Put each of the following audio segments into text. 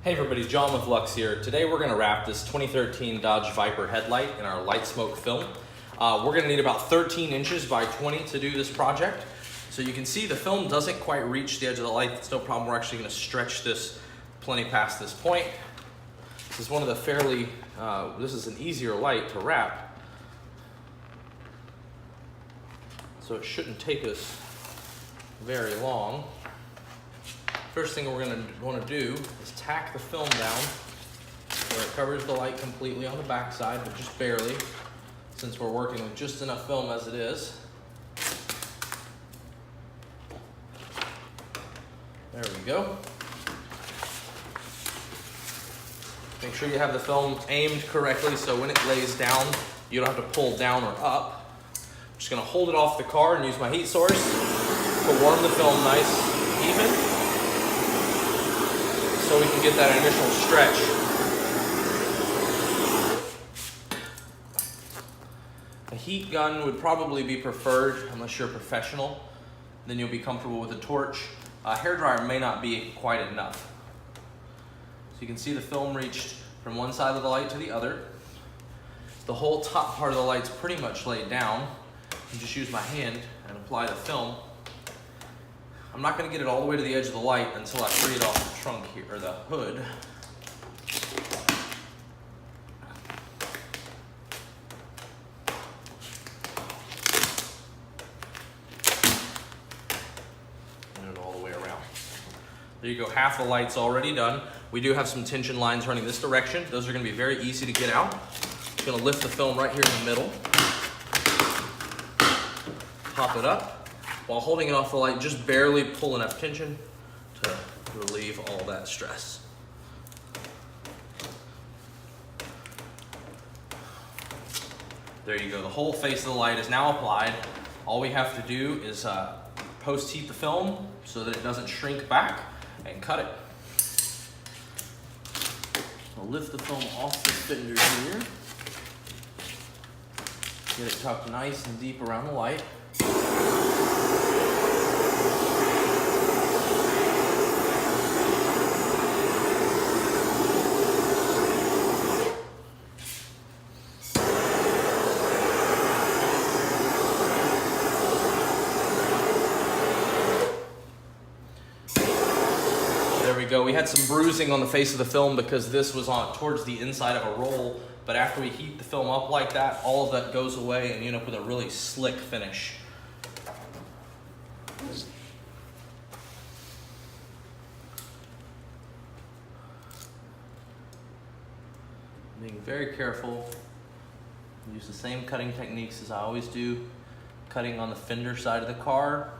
Hey everybody, John with Luxe here. Today we're going to wrap this 2013 Dodge Viper headlight in our light smoke film. We're going to need about 13 inches by 20 to do this project. So you can see the film doesn't quite reach the edge of the light. It's no problem. We're actually going to stretch this plenty past this point. This is one of the this is an easier light to wrap. So it shouldn't take us very long. First thing we're going to want to do is tack the film down where it covers the light completely on the back side, but just barely, since we're working with just enough film as it is. There we go. Make sure you have the film aimed correctly so when it lays down, you don't have to pull down or up. I'm just going to hold it off the car and use my heat source to warm the film nice, even, so we can get that initial stretch. A heat gun would probably be preferred unless you're a professional. Then you'll be comfortable with a torch. A hairdryer may not be quite enough. So you can see the film reached from one side of the light to the other. The whole top part of the light's pretty much laid down. I just use my hand and apply the film. I'm not going to get it all the way to the edge of the light until I free it off the trunk here, or the hood. And it all the way around. There you go, half the light's already done. We do have some tension lines running this direction. Those are going to be very easy to get out. I'm going to lift the film right here in the middle. Pop it up. While holding it off the light, just barely pull enough tension to relieve all that stress. There you go, the whole face of the light is now applied. All we have to do is post-heat the film so that it doesn't shrink back and cut it. I'll lift the film off the fender here. Get it tucked nice and deep around the light. There we go. We had some bruising on the face of the film because this was on towards the inside of a roll, but after we heat the film up like that, all of that goes away and you end up with a really slick finish. Being very careful, use the same cutting techniques as I always do, cutting on the fender side of the car.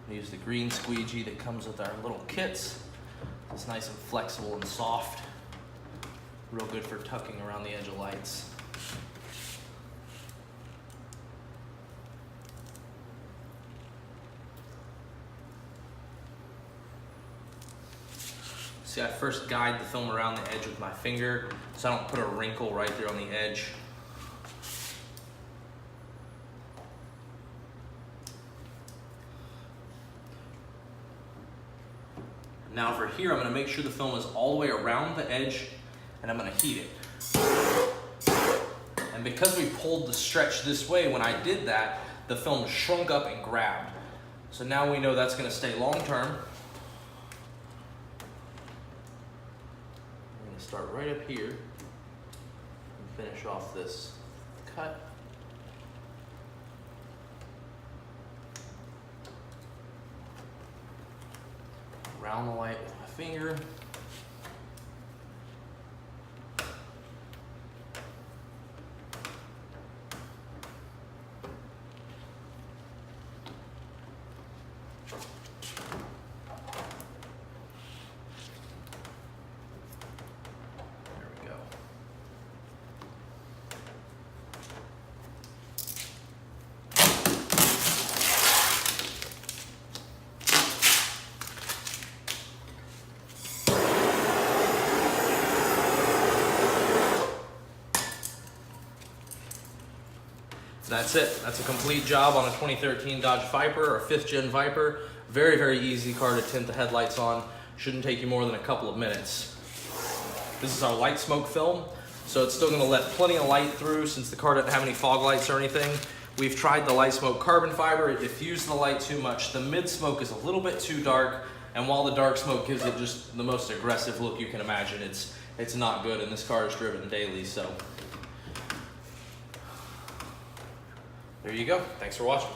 I use the green squeegee that comes with our little kits. It's nice and flexible and soft. Real good for tucking around the edge of lights. See, I first guide the film around the edge with my finger so I don't put a wrinkle right there on the edge. Now for here, I'm going to make sure the film is all the way around the edge and I'm going to heat it. And because we pulled the stretch this way, when I did that, the film shrunk up and grabbed. So now we know that's going to stay long term. I'm going to start right up here and finish off this cut. Around the light with my finger. There we go. That's it. That's a complete job on a 2013 Dodge Viper or 5th gen Viper. Very, very easy car to tint the headlights on. Shouldn't take you more than a couple of minutes. This is our light smoke film, so it's still gonna let plenty of light through since the car doesn't have any fog lights or anything. We've tried the light smoke carbon fiber. It diffused the light too much. The mid smoke is a little bit too dark, and while the dark smoke gives it just the most aggressive look you can imagine, it's not good, and this car is driven daily, so. There you go. Thanks for watching.